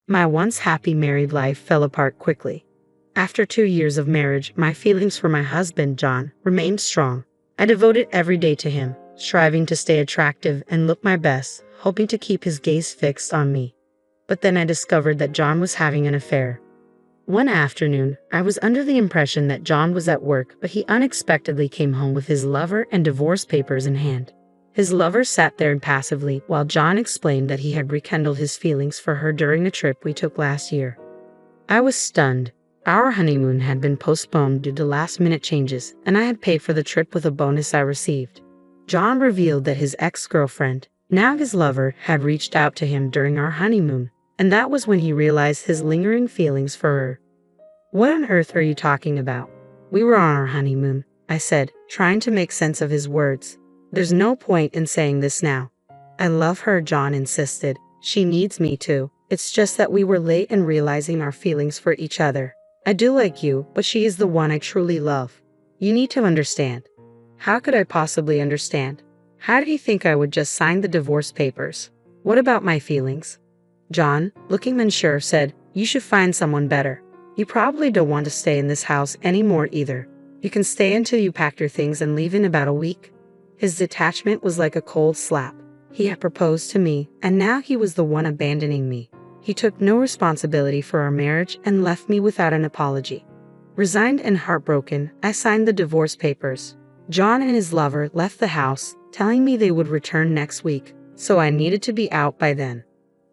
My once happy married life fell apart quickly. After 2 years of marriage, my feelings for my husband, John, remained strong. I devoted every day to him, striving to stay attractive and look my best, hoping to keep his gaze fixed on me. But then I discovered that John was having an affair. One afternoon, I was under the impression that John was at work, but he unexpectedly came home with his lover and divorce papers in hand. His lover sat there impassively while John explained that he had rekindled his feelings for her during a trip we took last year. I was stunned. Our honeymoon had been postponed due to last-minute changes, and I had paid for the trip with a bonus I received. John revealed that his ex-girlfriend, now his lover, had reached out to him during our honeymoon, and that was when he realized his lingering feelings for her. "What on earth are you talking about? We were on our honeymoon," I said, trying to make sense of his words. "There's no point in saying this now." "I love her," John insisted. "She needs me too. It's just that we were late in realizing our feelings for each other. I do like you, but she is the one I truly love. You need to understand." How could I possibly understand? How did he think I would just sign the divorce papers? What about my feelings? John, looking unsure, said, "You should find someone better. You probably don't want to stay in this house anymore either. You can stay until you pack your things and leave in about a week." His detachment was like a cold slap. He had proposed to me, and now he was the one abandoning me. He took no responsibility for our marriage and left me without an apology. Resigned and heartbroken, I signed the divorce papers. John and his lover left the house, telling me they would return next week, so I needed to be out by then.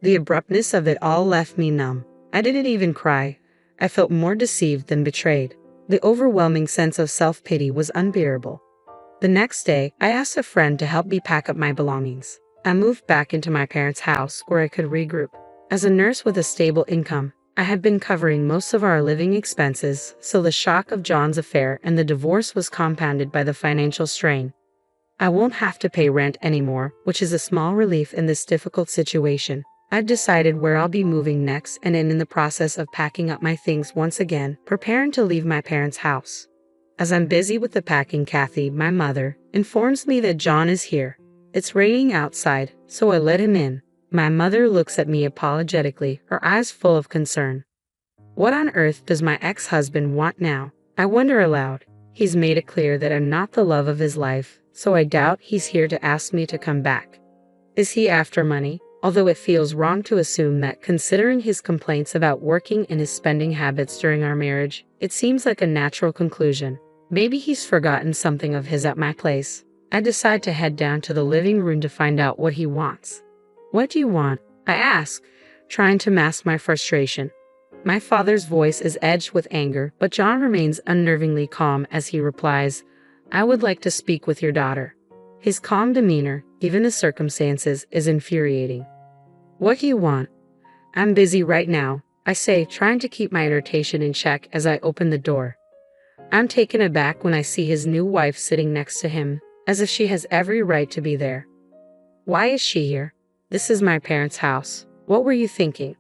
The abruptness of it all left me numb. I didn't even cry. I felt more deceived than betrayed. The overwhelming sense of self-pity was unbearable. The next day, I asked a friend to help me pack up my belongings. I moved back into my parents' house where I could regroup. As a nurse with a stable income, I had been covering most of our living expenses, so the shock of John's affair and the divorce was compounded by the financial strain. I won't have to pay rent anymore, which is a small relief in this difficult situation. I've decided where I'll be moving next and am in the process of packing up my things once again, preparing to leave my parents' house. As I'm busy with the packing, Kathy, my mother, informs me that John is here. It's raining outside, so I let him in. My mother looks at me apologetically, her eyes full of concern. What on earth does my ex-husband want now? I wonder aloud. He's made it clear that I'm not the love of his life, so I doubt he's here to ask me to come back. Is he after money? Although it feels wrong to assume that, considering his complaints about working and his spending habits during our marriage, it seems like a natural conclusion. Maybe he's forgotten something of his at my place. I decide to head down to the living room to find out what he wants. "What do you want?" I ask, trying to mask my frustration. My father's voice is edged with anger, but John remains unnervingly calm as he replies, "I would like to speak with your daughter." His calm demeanor, given the circumstances, is infuriating. "What do you want?" "I'm busy right now," I say, trying to keep my irritation in check as I open the door. I'm taken aback when I see his new wife sitting next to him, as if she has every right to be there. "Why is she here? This is my parents' house. What were you thinking?"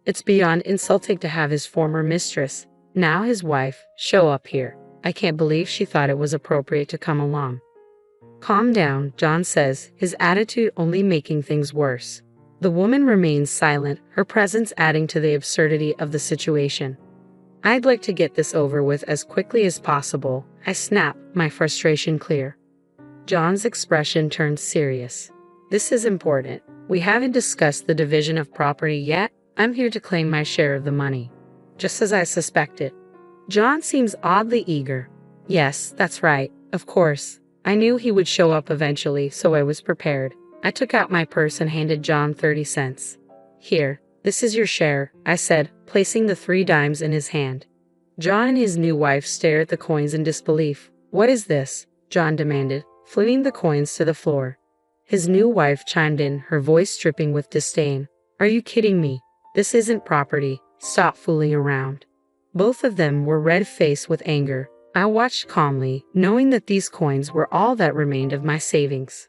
It's beyond insulting to have his former mistress, now his wife, show up here. I can't believe she thought it was appropriate to come along. "Calm down," John says, his attitude only making things worse. The woman remains silent, her presence adding to the absurdity of the situation. "I'd like to get this over with as quickly as possible," I snap, my frustration clear. John's expression turns serious. "This is important. We haven't discussed the division of property yet. I'm here to claim my share of the money." Just as I suspected. John seems oddly eager. "Yes, that's right, of course. I knew he would show up eventually, so I was prepared." I took out my purse and handed John 30 cents. "Here, this is your share," I said, placing the 3 dimes in his hand. John and his new wife stared at the coins in disbelief. "What is this?" John demanded, flinging the coins to the floor. His new wife chimed in, her voice dripping with disdain. "Are you kidding me? This isn't property. Stop fooling around." Both of them were red-faced with anger. I watched calmly, knowing that these coins were all that remained of my savings.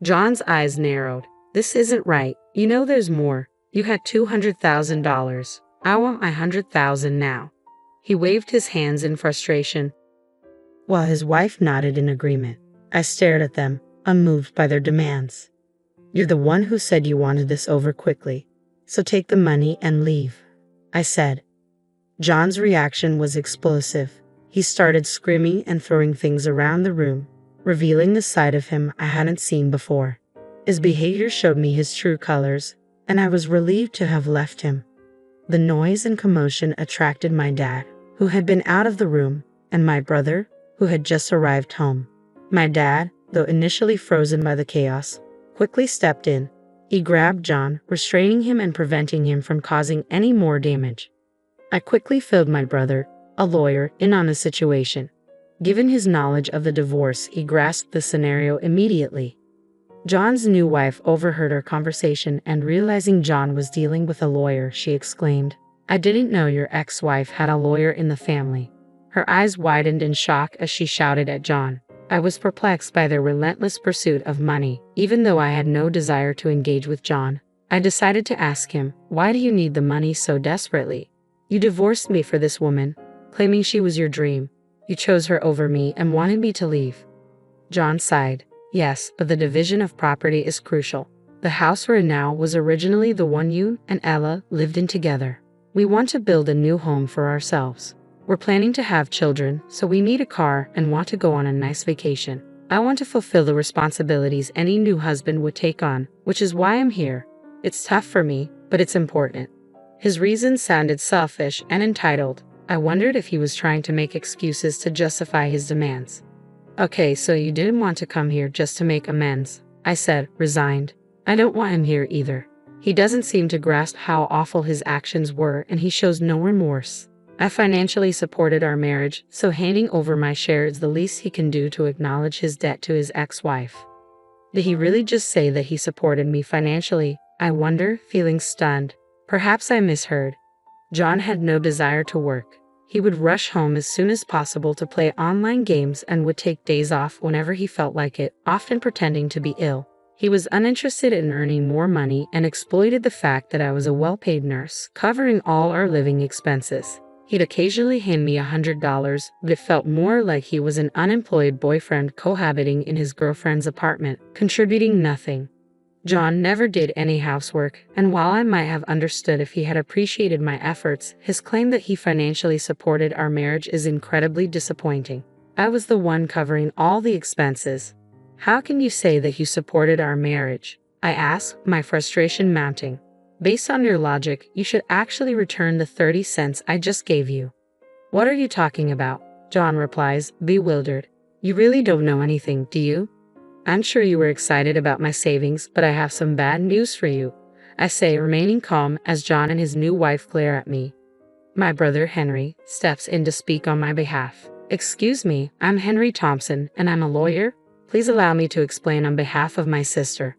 John's eyes narrowed. "This isn't right. You know there's more. You had $200,000. I want my $100,000 now." He waved his hands in frustration, while his wife nodded in agreement. I stared at them, unmoved by their demands. "You're the one who said you wanted this over quickly. So take the money and leave, I said. John's reaction was explosive. He started screaming and throwing things around the room, revealing the side of him I hadn't seen before. His behavior showed me his true colors, and I was relieved to have left him. The noise and commotion attracted my dad, who had been out of the room, and my brother, who had just arrived home. My dad, though initially frozen by the chaos, quickly stepped in. He grabbed John, restraining him and preventing him from causing any more damage. I quickly filled my brother, a lawyer, in on the situation. Given his knowledge of the divorce, he grasped the scenario immediately. John's new wife overheard our conversation and realizing John was dealing with a lawyer, she exclaimed, "I didn't know your ex-wife had a lawyer in the family." Her eyes widened in shock as she shouted at John. I was perplexed by their relentless pursuit of money. Even though I had no desire to engage with John, I decided to ask him, "Why do you need the money so desperately? You divorced me for this woman, claiming she was your dream. You chose her over me and wanted me to leave." John sighed. "Yes, but the division of property is crucial. The house we're in now was originally the one you and Ella lived in together. We want to build a new home for ourselves. We're planning to have children, so we need a car and want to go on a nice vacation. I want to fulfill the responsibilities any new husband would take on, which is why I'm here. It's tough for me, but it's important." His reasons sounded selfish and entitled. I wondered if he was trying to make excuses to justify his demands. "Okay, so you didn't want to come here just to make amends," I said, resigned. "I don't want him here either. He doesn't seem to grasp how awful his actions were and he shows no remorse. I financially supported our marriage, so handing over my share is the least he can do to acknowledge his debt to his ex-wife." Did he really just say that he supported me financially? I wonder, feeling stunned. Perhaps I misheard. John had no desire to work. He would rush home as soon as possible to play online games and would take days off whenever he felt like it, often pretending to be ill. He was uninterested in earning more money and exploited the fact that I was a well-paid nurse, covering all our living expenses. He'd occasionally hand me $100, but it felt more like he was an unemployed boyfriend cohabiting in his girlfriend's apartment, contributing nothing. John never did any housework, and while I might have understood if he had appreciated my efforts, his claim that he financially supported our marriage is incredibly disappointing. I was the one covering all the expenses. "How can you say that you supported our marriage?" I asked, my frustration mounting. "Based on your logic, you should actually return the 30 cents I just gave you." "What are you talking about?" John replies, bewildered. "You really don't know anything, do you?" "I'm sure you were excited about my savings, but I have some bad news for you," I say, remaining calm as John and his new wife glare at me. My brother Henry steps in to speak on my behalf. "Excuse me, I'm Henry Thompson, and I'm a lawyer. Please allow me to explain on behalf of my sister."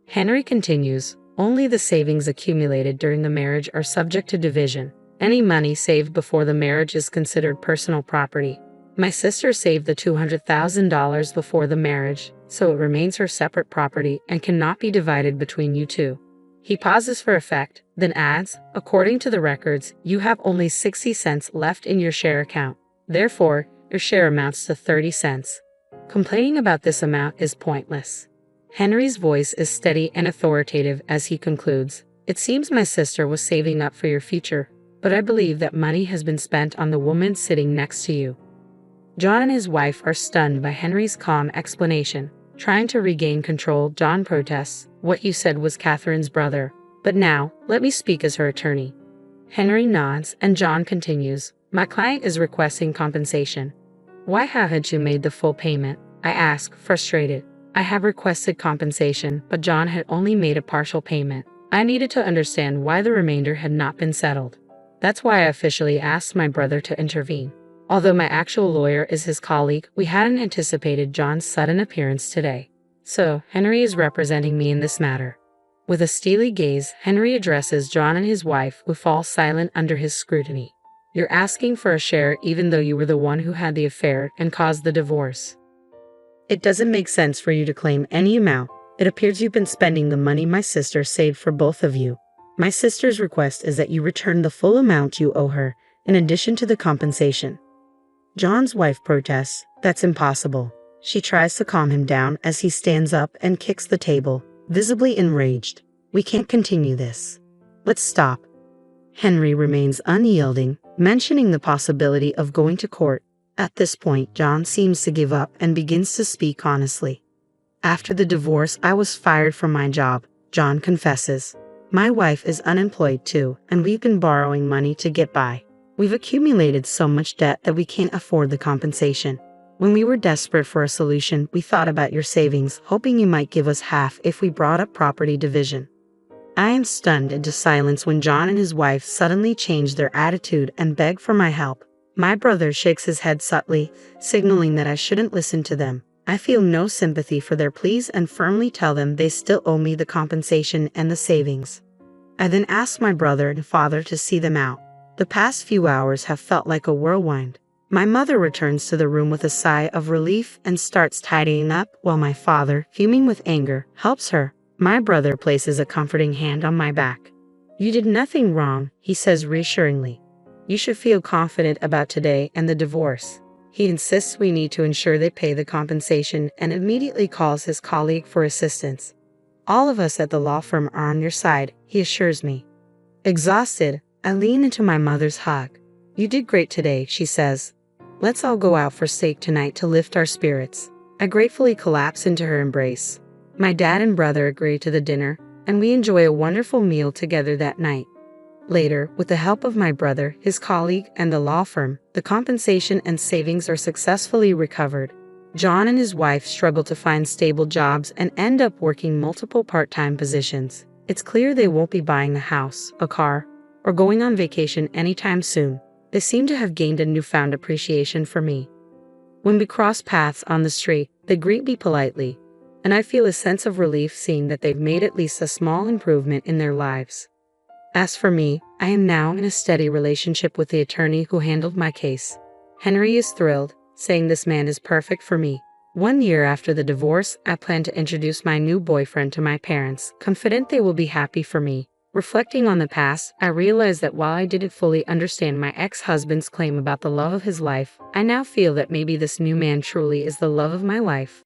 Henry continues, "Only the savings accumulated during the marriage are subject to division. Any money saved before the marriage is considered personal property. My sister saved the $200,000 before the marriage, so it remains her separate property and cannot be divided between you two." He pauses for effect, then adds, "According to the records, you have only 60 cents left in your share account. Therefore, your share amounts to 30 cents. Complaining about this amount is pointless." Henry's voice is steady and authoritative as he concludes, "It seems my sister was saving up for your future, but I believe that money has been spent on the woman sitting next to you." John and his wife are stunned by Henry's calm explanation. Trying to regain control, John protests, "What you said was Catherine's brother. But now, let me speak as her attorney." Henry nods, and John continues, "My client is requesting compensation." "Why haven't you made the full payment?" I ask, frustrated. I have requested compensation, but John had only made a partial payment. I needed to understand why the remainder had not been settled. That's why I officially asked my brother to intervene. Although my actual lawyer is his colleague, we hadn't anticipated John's sudden appearance today. So, Henry is representing me in this matter. With a steely gaze, Henry addresses John and his wife, who fall silent under his scrutiny. "You're asking for a share even though you were the one who had the affair and caused the divorce. It doesn't make sense for you to claim any amount. It appears you've been spending the money my sister saved for both of you. My sister's request is that you return the full amount you owe her, in addition to the compensation." John's wife protests, "That's impossible." She tries to calm him down as he stands up and kicks the table, visibly enraged. "We can't continue this. Let's stop. Henry remains unyielding, mentioning the possibility of going to court. At this point, John seems to give up and begins to speak honestly. After the divorce, I was fired from my job, John confesses. My wife is unemployed too, and we've been borrowing money to get by. We've accumulated so much debt that we can't afford the compensation. When we were desperate for a solution, we thought about your savings, hoping you might give us half if we brought up property division. I am stunned into silence when John and his wife suddenly change their attitude and beg for my help. My brother shakes his head subtly, signaling that I shouldn't listen to them. I feel no sympathy for their pleas and firmly tell them they still owe me the compensation and the savings. I then ask my brother and father to see them out. The past few hours have felt like a whirlwind. My mother returns to the room with a sigh of relief and starts tidying up while my father, fuming with anger, helps her. My brother places a comforting hand on my back. You did nothing wrong, he says reassuringly. You should feel confident about today and the divorce. He insists we need to ensure they pay the compensation and immediately calls his colleague for assistance. All of us at the law firm are on your side, he assures me. Exhausted, I lean into my mother's hug. You did great today, she says. Let's all go out for steak tonight to lift our spirits. I gratefully collapse into her embrace. My dad and brother agree to the dinner, and we enjoy a wonderful meal together that night. Later, with the help of my brother, his colleague, and the law firm, the compensation and savings are successfully recovered. John and his wife struggle to find stable jobs and end up working multiple part-time positions. It's clear they won't be buying a house, a car, or going on vacation anytime soon. They seem to have gained a newfound appreciation for me. When we cross paths on the street, they greet me politely, and I feel a sense of relief seeing that they've made at least a small improvement in their lives. As for me, I am now in a steady relationship with the attorney who handled my case. Henry is thrilled, saying this man is perfect for me. 1 year after the divorce, I plan to introduce my new boyfriend to my parents, confident they will be happy for me. Reflecting on the past, I realize that while I didn't fully understand my ex-husband's claim about the love of his life, I now feel that maybe this new man truly is the love of my life.